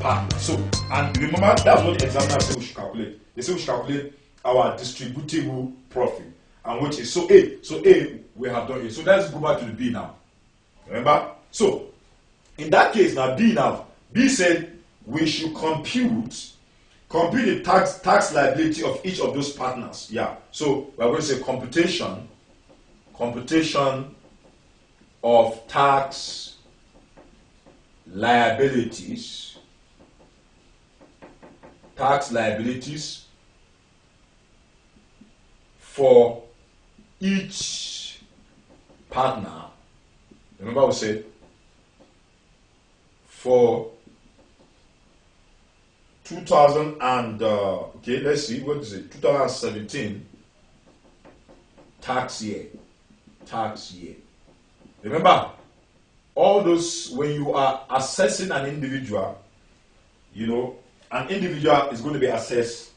partners. So, and remember, that's what the examiner said we should calculate. They say we should calculate our distributable profit, and which is so A. So A, we have done A. So let's go back to the B now. Remember? So, in that case now, B said we should compute the tax liability of each of those partners. Yeah. So we're going to say computation of tax liabilities for each partner. Remember we said for 2000 and okay, let's see, what is it? 2017 tax year. Remember, all those, when you are assessing an individual, you know, an individual is going to be assessed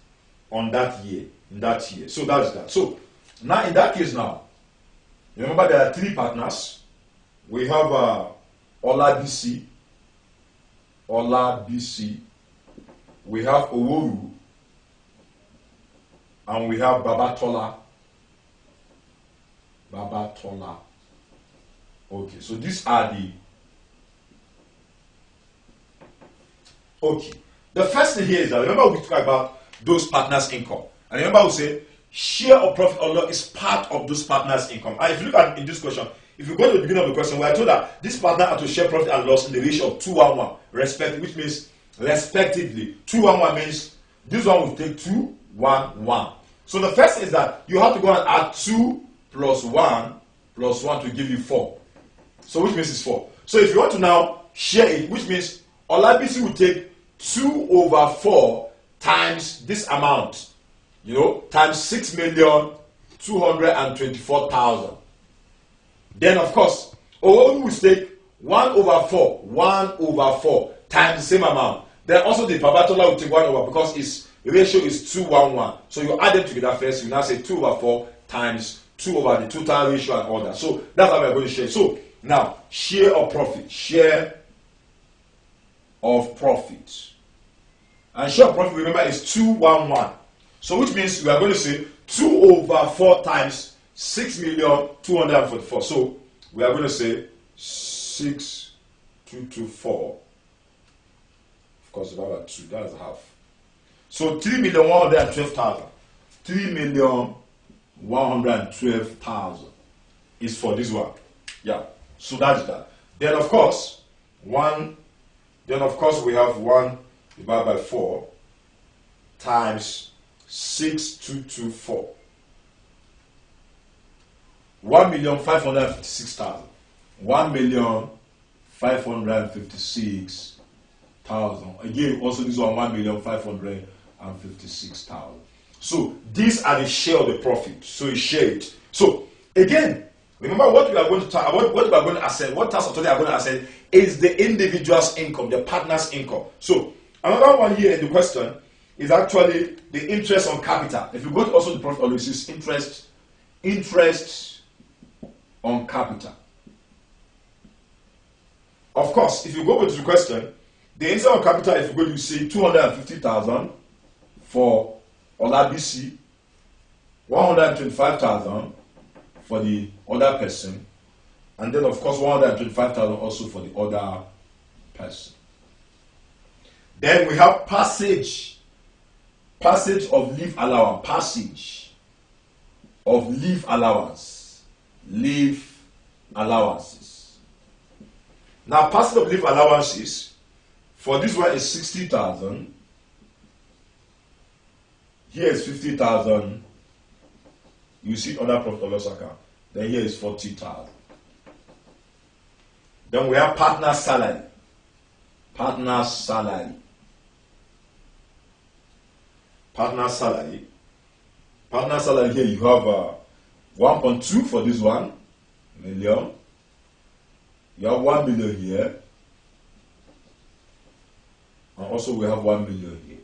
on that year, in that year. So that's that. So now in that case now, remember there are three partners. We have Ola BC, we have Oworu, and we have Babatola. Okay, so these are the. Okay, the first thing here is that remember we talked about those partners' income, and remember we say share of profit or loss is part of those partners' income. And if you look at in this question, if you go to the beginning of the question, we are told that this partner are to share profit and loss in the ratio of 2:1, which means respectively 2:1 means this one will take 2:1. So the first is that you have to go and add 2 plus 1 to give you 4. So which means it's 4. So if you want to now share it, which means Olabisi will take 2/4 times this amount, you know, times 6,224,000. Then of course, Oworu will take 1/4 times the same amount. Then also the Babatola will take 1/, because its ratio is 2:1. So you add them together first, you now say 2/4 times 2/, the total ratio and all that. So that's how we're going to share. So now, share of profit. And share of profit, remember, is 2:1. So which means we are going to say 2/4 times 6,244,000. So we are going to say 6,224. Of course, about 2, that's half. So 3,112,000. 3,112,000 is for this one. Yeah. So that's that. Then of course, we have 1 divided by 4 times 6,224. 1,556,000. 1,556,000. Again, also this one 1,556,000. So these are the share of the profit. So it's shared. So again, remember what we are going to talk about, what we are going to assess, what tax authority are going to assess is the individual's income, the partner's income. So another one here in the question is actually the interest on capital. If you go to also the profit analysis, interest on capital. Of course, if you go to the question, the interest on capital, if you go to see 250,000 for Olabisi, 125,000 for the other person, and then of course 125,000 also for the other person. Then we have passage of leave allowance, leave allowances. Now passage of leave allowances for this one is 60,000. Here is 50,000. You see other profit or loss account. Then here is 40,000. Then we have partner salary. Partner salary here you have 1.2 for this 1 million. You have 1 million here. And also we have 1 million here.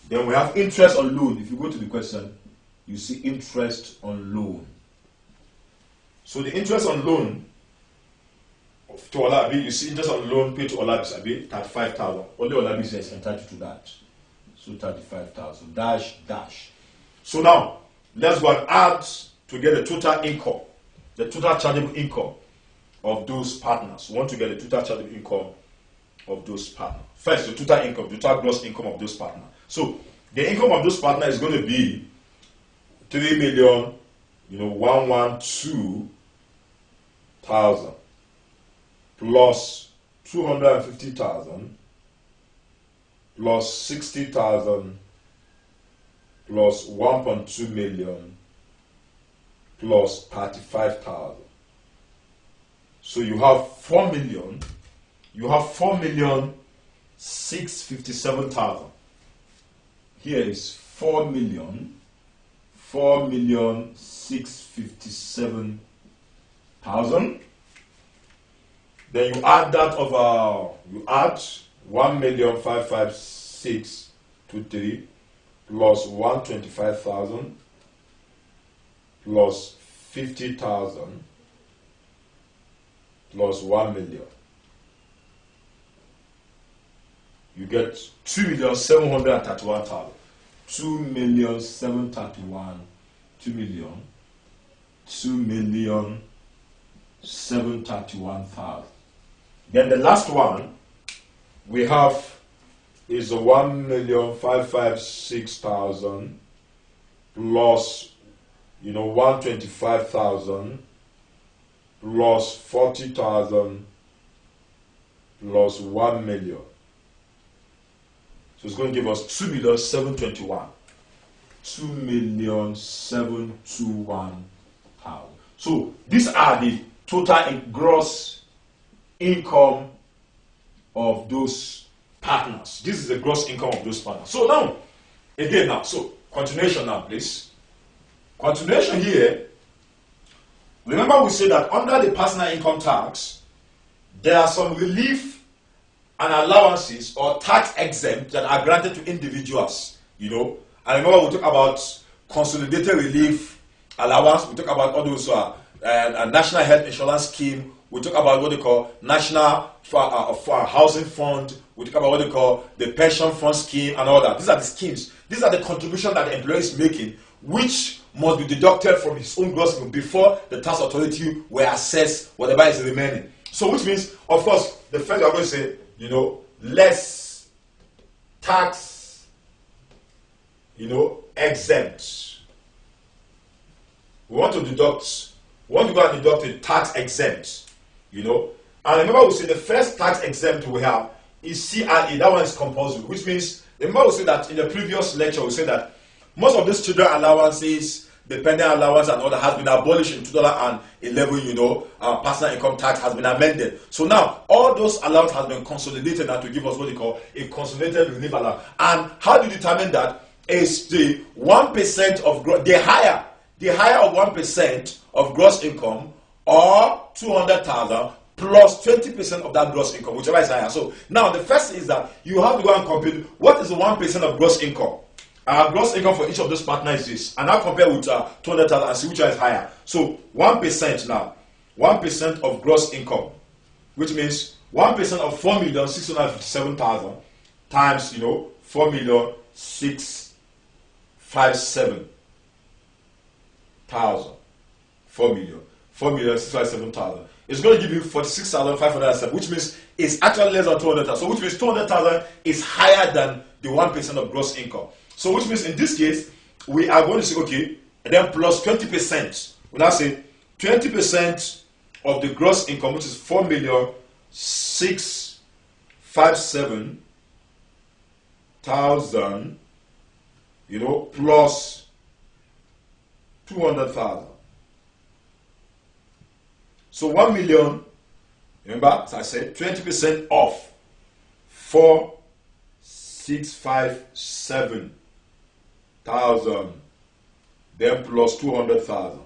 Then we have interest on loan. If you go to the question, you see interest on loan. So the interest on loan, to Olabi, you see interest on loan paid to Olabi, 35,000. Only Olabi is entitled to that. So 35,000 dash. So now let's go and add to get the total income, the total chargeable income of those partners. We want to get the total chargeable income of those partners. First, the total income, the total gross income of those partners. So the income of those partners is going to be 3,112,000 plus 250,000 plus 60,000 plus 1.2 million plus 35,000. So you have 4 million. You have 4,657,000. Here is 4,657,000. Then you add that over, you add 1,556,23 plus 125,000 plus 50,000 plus 1 million. You get 2,731,000. 2,731,000. 2,731,000. Then the last one we have is 1,556,000 plus 125,000 plus 40,000 plus 1 million. So it's going to give us 2,721,000. 2,721,000. So these are the total gross income of those partners. This is the gross income of those partners. So now, again so continuation now, please. Continuation here. Remember we said that under the personal income tax, there are some relief and allowances or tax exempt that are granted to individuals, And remember we talk about consolidated relief allowance, we talk about all those national health insurance scheme, we talk about what they call national housing fund, we talk about what they call the pension fund scheme and all that. These are the schemes. These are the contributions that the employer is making, which must be deducted from his own gross income before the tax authority will assess whatever is remaining. So which means, of course, the first you are going to say, less tax, exempt. We want to go and deduct a tax exempt, And remember we say the first tax exempt we have is CRA. That one is compulsory, which means, remember we said that in the previous lecture we said that most of these children allowances, dependent allowance and all that has been abolished in 2011, personal income tax has been amended. So now all those allowances has been consolidated now to give us what they call a consolidated relief allowance. And how do you determine that? Is the 1% of the higher of 1% of gross income or 200,000 plus 20% of that gross income, whichever is higher. So now the first is that you have to go and compute what is the 1% of gross income. Our gross income for each of those partners is this, and now compare with 200,000 and see which one is higher. So 1% now, 1% of gross income, which means 1% of 4,657,000 times 4,657,000. 4,657,000. It's going to give you 46,507, which means it's actually less than 200,000. So which means 200,000 is higher than the 1% of gross income. So which means in this case, we are going to say, okay, and then plus 20%. We now say 20% of the gross income, which is 4,657,000, plus 200,000. So 1 million, remember, as I said, 20% off 4,657,000, then plus 200,000.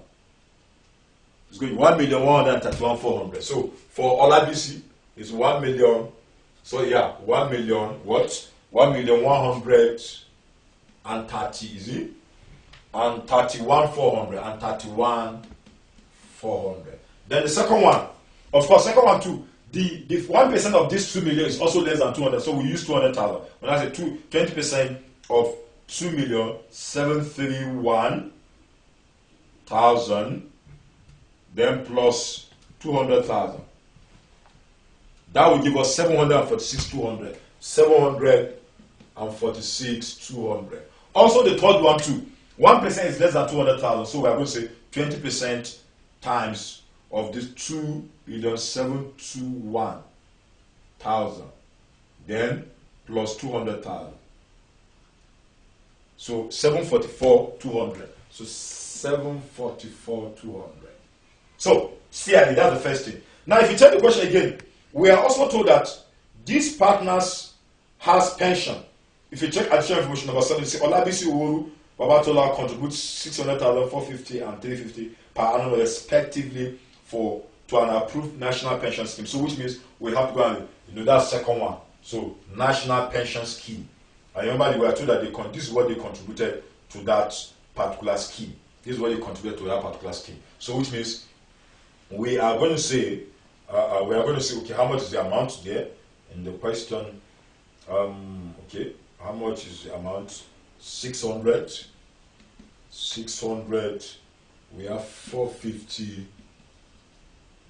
It's going to be 1,131,400. So for Olabisi, it's 1 million. So yeah, 1 million what? 1,130, is it? And 31,400 and 31,400. Then the second one, of course, second one too, the 1% of this 2 million is also less than 200, so we use 200,000. When I say 20% of 2,731,000, then plus 200,000. That will give us 746,200. 746,200. Also, the third one too. 1% is less than 200,000, so we are going to say 20% times of this 2,721,000, then plus 200,000. So 744,200. So 744,200. So see, that's the first thing. Now, if you take the question again, we are also told that these partners has pension. If you check additional information number 7, you see Olabisi Uworu, Babatola contributes 600,000, 450, and 350 per annum respectively to an approved national pension scheme. So which means we have to go and that second one. So national pension scheme. I remember we were told that this is what they contributed to that particular scheme. This is what they contributed to that particular scheme. So which means we are going to say okay, how much is the amount there in the question? Okay, how much is the amount? 600. 600. We have 450,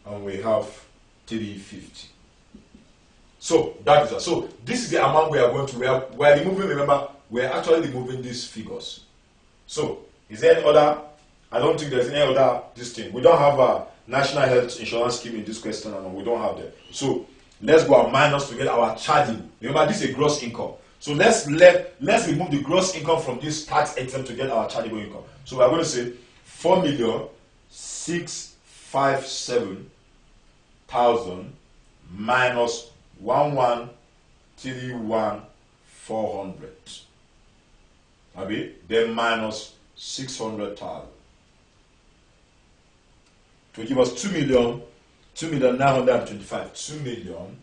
and we have 350. So that is so. This is the amount we are going to. We are removing. Remember, we are actually removing these figures. So is there any other? I don't think there's any other this thing. We don't have a national health insurance scheme in this question, and we don't have that. So let's go and minus to get our charging. Remember, this is a gross income. So let's remove the gross income from this tax exempt to get our chargeable income. So we are going to say 4,657,000 minus 1,131,400. Then minus 600,000 to give us 2,925,000.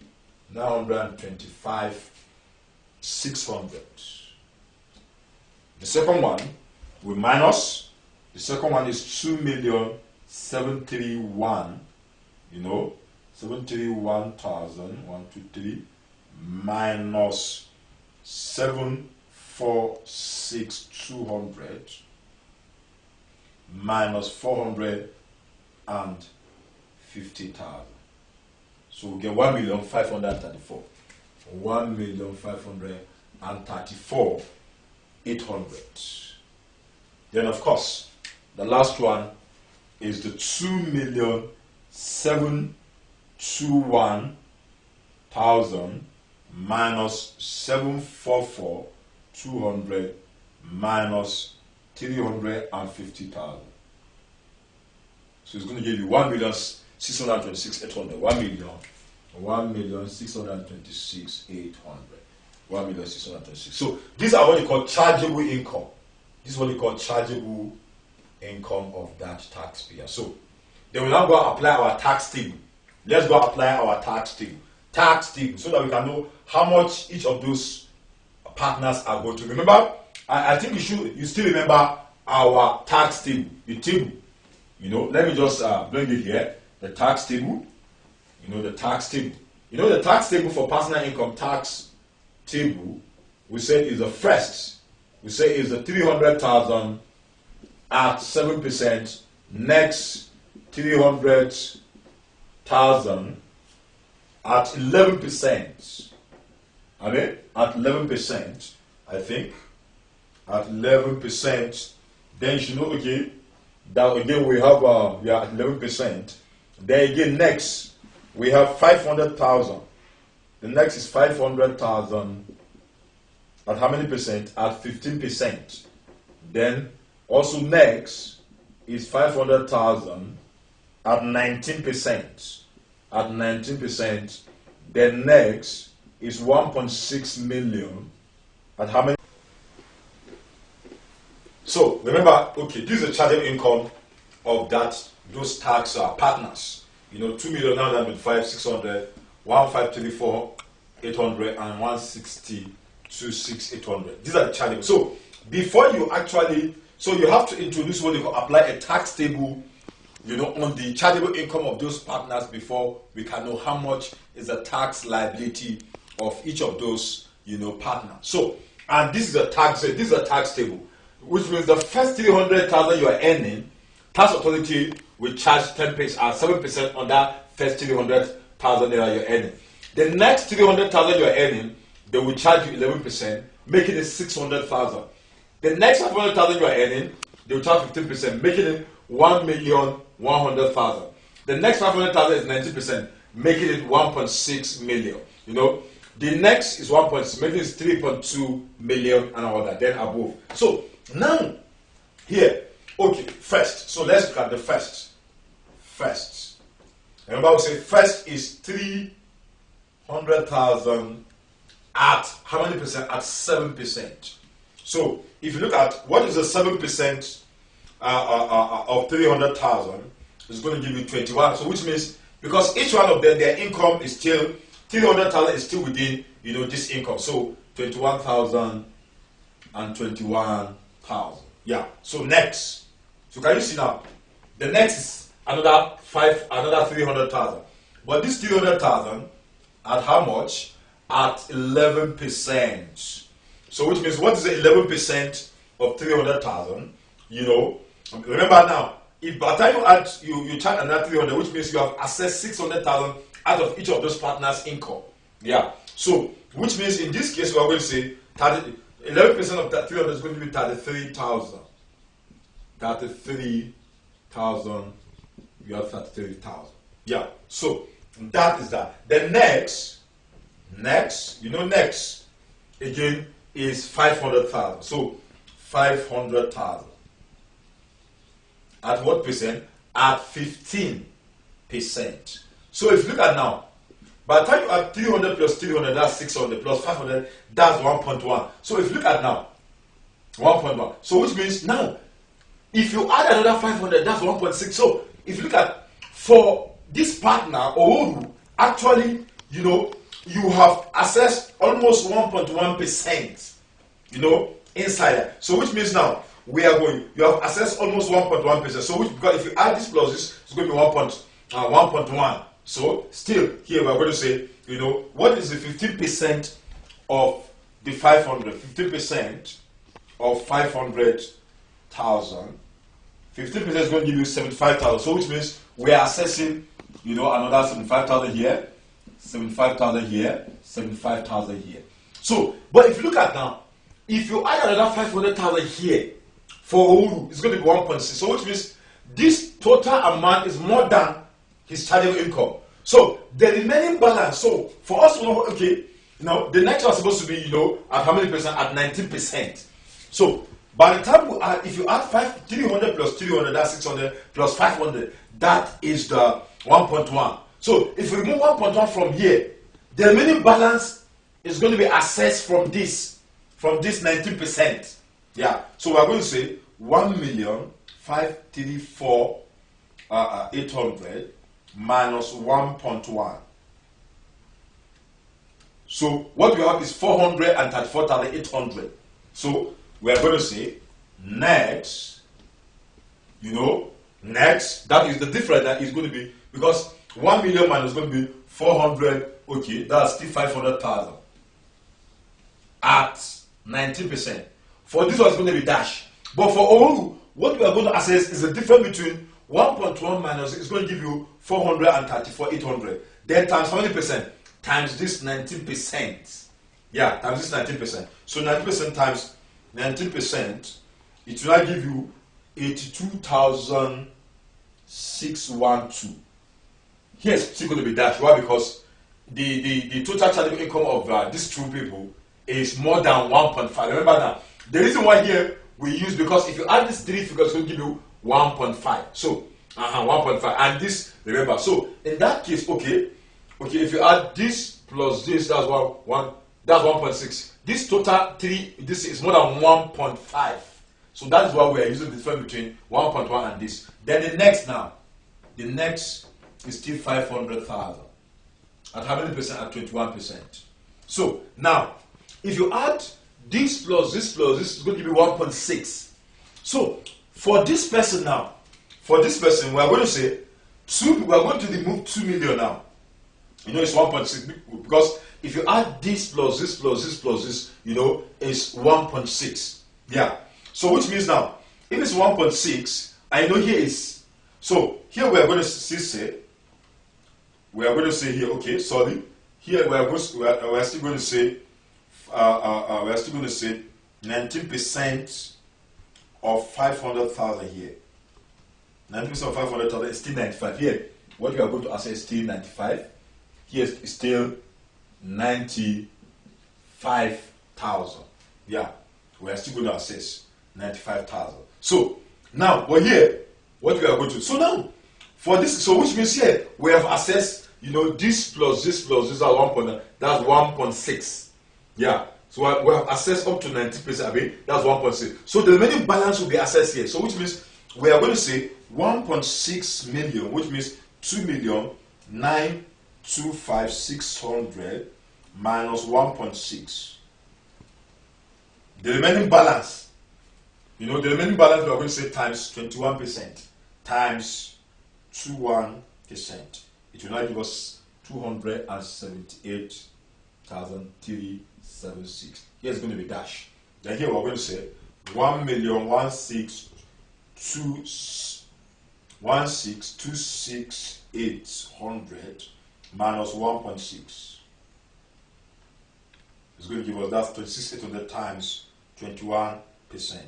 2,925,600. The second one we minus. The second one is 2,731,000. 731,123 minus 746,200 minus 450,000. So we get 1,534,000. 1,534,800. Then of course the last one is the 2,721,000 minus 744,200 minus 350,000. So it's going to give you 1,626,800. 1,626,800. 1,626. So these are what you call chargeable income. This is what you call chargeable income of that taxpayer. So then we now go and apply our tax table. Let's go apply our tax table. Tax table, so that we can know how much each of those partners are going to. Remember, I think you still remember our tax table. The table. Let me just bring it here. The tax table. The tax table. The tax table for personal income tax table, we say is the first. We say is the 300,000 at 7%. Next, 300,000 at 11%. At 11%, I think. At 11%, then you should know, okay, that again we have at 11%. Then again, next we have 500,000. The next is 500,000 at how many percent? At 15%. Then also next is 500,000 at 19%. At 19%. Then next is 1.6 million at how many? So remember, okay, this is the chargeable income of those tax partners. 2,905,600, 1,534,800, and 1,626,800. These are the chargeable. So before you actually, you have to introduce what they call apply a tax table on the chargeable income of those partners before we can know how much is the tax liability of each of those, partners. So, and this is a tax table, which means the first 300,000 you are earning, tax authority will charge 7% on that first 300,000 naira you're earning. The next 300,000 you're earning, they will charge you 11%, making it 600,000. The next 500,000 you are earning, they will charge 15%, making it 1,100,000. The next 500,000 is 90%, making it 1.6 million. The next is 1.6, making it 3.2 million and all that, then above. So now here, okay, first. So let's look at the first. Remember, we say first is 300,000 at how many percent? At 7%. So if you look at what is the 7% of 300,000, it's going to give you 21. So which means because each one of them, their income is still 300,000 is still within this income. So 21,000 and 21,000. Yeah. So next. So can you see now? The next is another 300,000. But this 300,000 at how much? At 11%. So which means what is the 11% of 300,000? Remember now, if by the time you add you charge another 300, which means you have assessed 600,000 out of each of those partners' income. Yeah. So which means in this case we are going to say 11% of that 300 is going to be 33,000. 33,000. You have 33,000. Yeah. So that is that. Then next again is 500,000. So 500,000. At what percent? At 15%. So if you look at now, by the time you add 300 plus 300, that's 600 plus 500, that's 1.1. So if you look at now, 1.1. So which means now, if you add another 500, that's 1.6. So if you look at for this partner, Oru, actually, you have assessed almost 1.1%, inside that. So which means now, you have assessed almost 1.1%. So because if you add this plus this, it's going to be 1.1. So still here we're going to say, what is the 15% of the 500? 15% of 500,000. 15% is going to give you 75,000. So which means we are assessing, another 75,000 here, 75,000 here, 75,000 here. So, but if you look at now, if you add another 500,000 here for Ouru, it's going to be 1.6. So which means this total amount is more than his chargeable income. So the remaining balance. So for us to know, okay, the next one is supposed to be, at how many percent? At 19%. So by the time we add, if you add 300 plus 300, that's 600 plus 500, that is the 1.1. So if you remove 1.1 from here, the remaining balance is going to be assessed from this 19%. Yeah. So we're going to say 1,534,800 minus 1.1. So what we have is 434,800. So we are going to say next, that is the difference that is going to be, because 1 million minus going to be 400, okay, that's still 500,000 at 19%. For this one, it's going to be dash. But for Ouru, what we are going to assess is the difference between 1.1 minus, it's going to give you 434,800. Then times how many percent? Times this 19%. Yeah, times this 19%. So 19% times 19%, it will now give you 82,612. Here it's still going to be dash. Why? Because the total chargeable income of these two people is more than 1.5. Remember now, the reason why here we use, because if you add these three figures, it will give you 1.5. So 1.5, and this, remember. So in that case, okay, if you add this plus this, that's that's 1.6. This total this is more than 1.5. So that is why we are using the difference between 1.1 and this. Then the next is still 500,000. At how many percent? At 21%. So now, if you add this plus this plus this, is going to give you 1.6. So for this person now, for this person, we are going to say we are going to remove 2 million now. You know, it's 1.6 because if you add this plus this plus this plus this, you know, it's 1.6. Yeah. So which means now, if it's 1.6, I know here is, so here we are going to say, okay, sorry, here we are still going to say, 19% of 500,000 here. 19% of 500,000 is still 95. Here, what we are going to assess is still 95. Here is still 95,000. Yeah, we are still going to assess 95,000. So now, but here, what we are going to, so now, for this, so which means here, we have assessed, you know, this plus this plus this are 1.9, that's 1.6. Yeah, so we have assessed up to 90%, I mean, that's 1.6. So the remaining balance will be assessed here. So which means we are going to say 1.6 million, which means 2,925,600 minus 1.6. The remaining balance, you know, the remaining balance we are going to say times 21% times 21%. It will now give us 278,376. Here is going to be dash. Then here we are going to say 1,162,600 minus 1.6. It's going to give us, that's 26,800 times 21%. So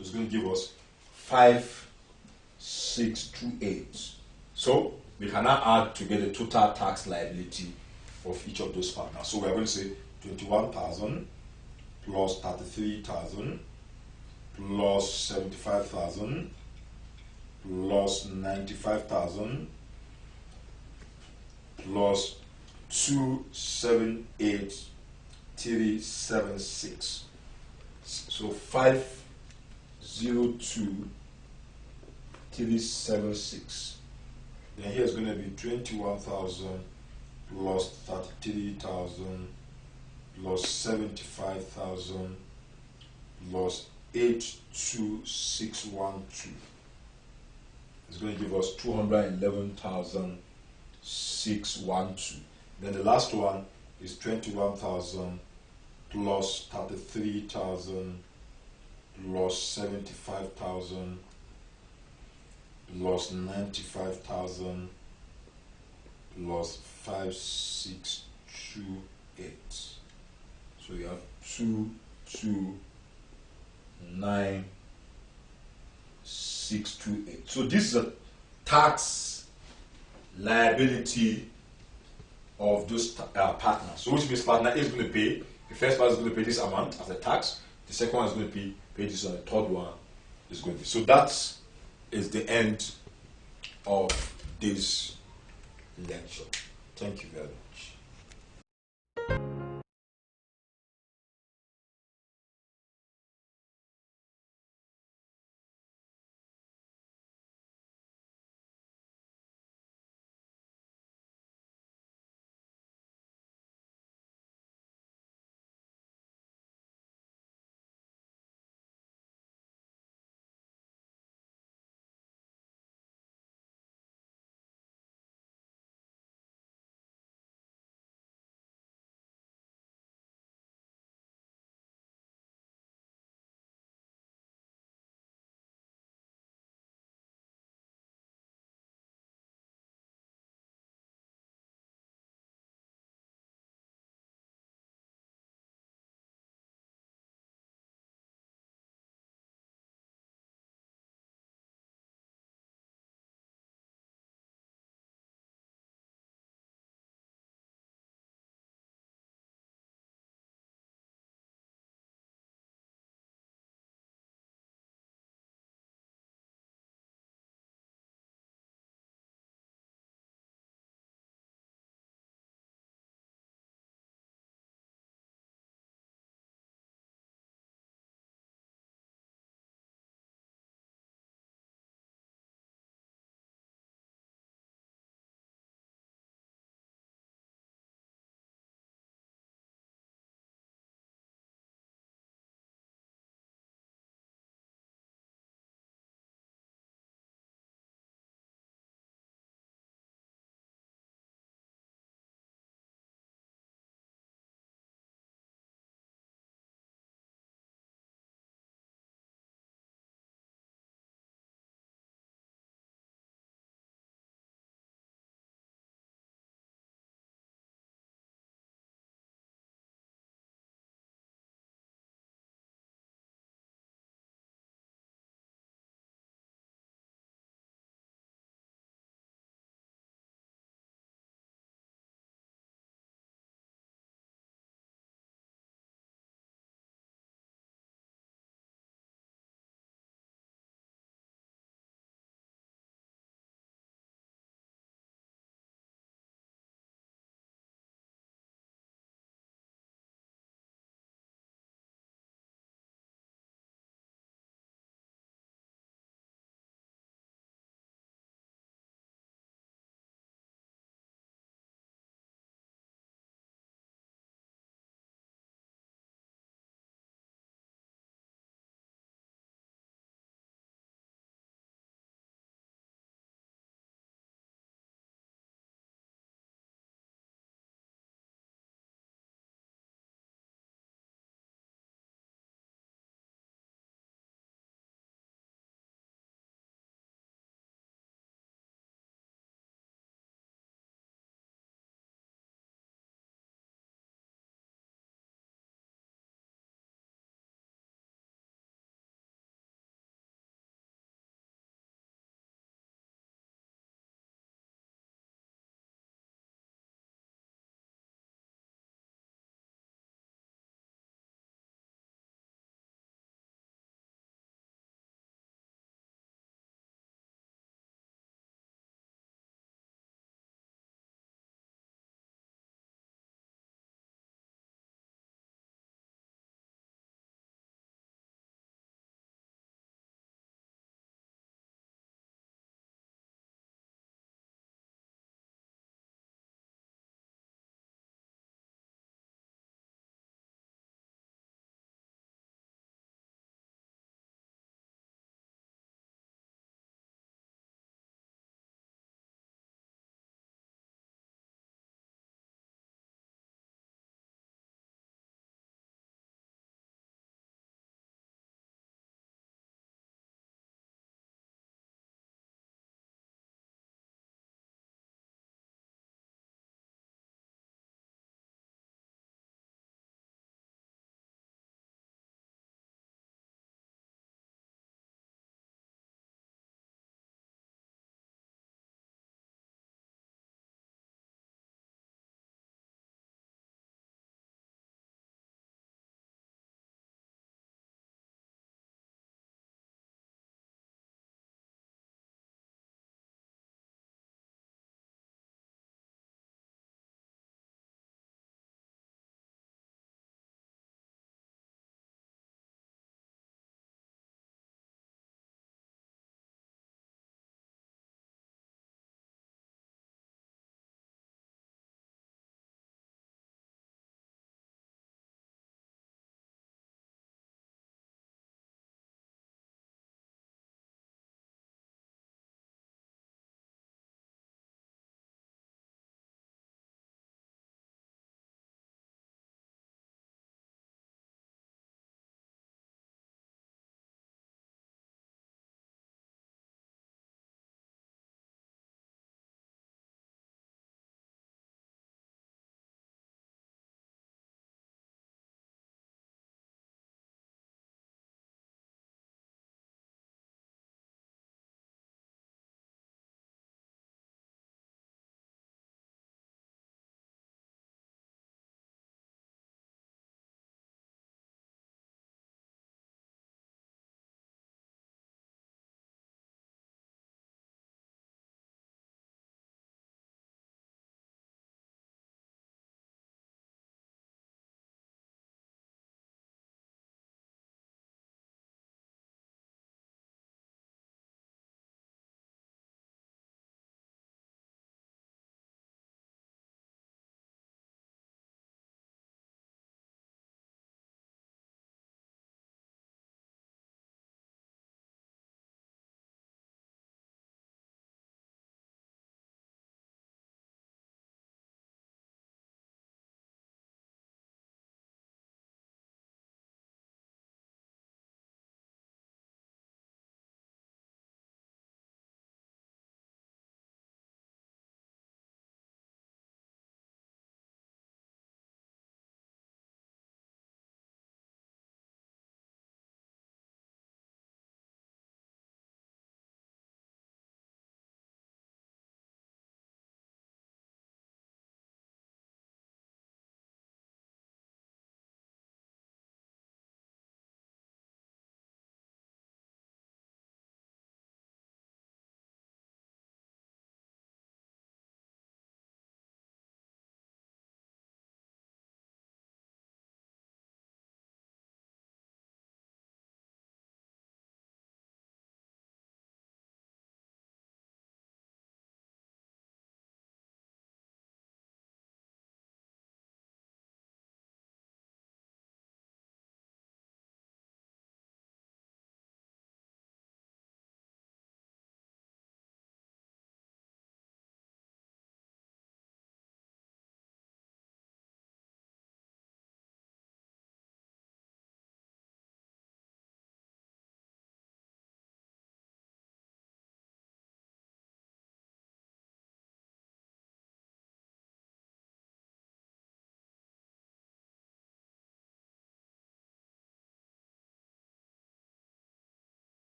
it's going to give us 5,628. So we can now add to get the total tax liability of each of those partners. So we are going to say 21,000 plus 33,000 plus 75,000 plus 95,000 plus 278,376. So 502,376. Then here is going to be 21,000 plus 33,000 plus 75,000 plus 82612. It's going to give us 211,612. Then the last one is 21,000 plus 33,000 plus 75,000 plus 95,000 plus 5,628. So you have 229,628. So this is a tax liability of those partners. So which means partner A is going to pay, the first part is going to pay this amount as a tax, the second one is going to pay this one, the third one is going to be. So that is the end of this lecture. Thank you very much.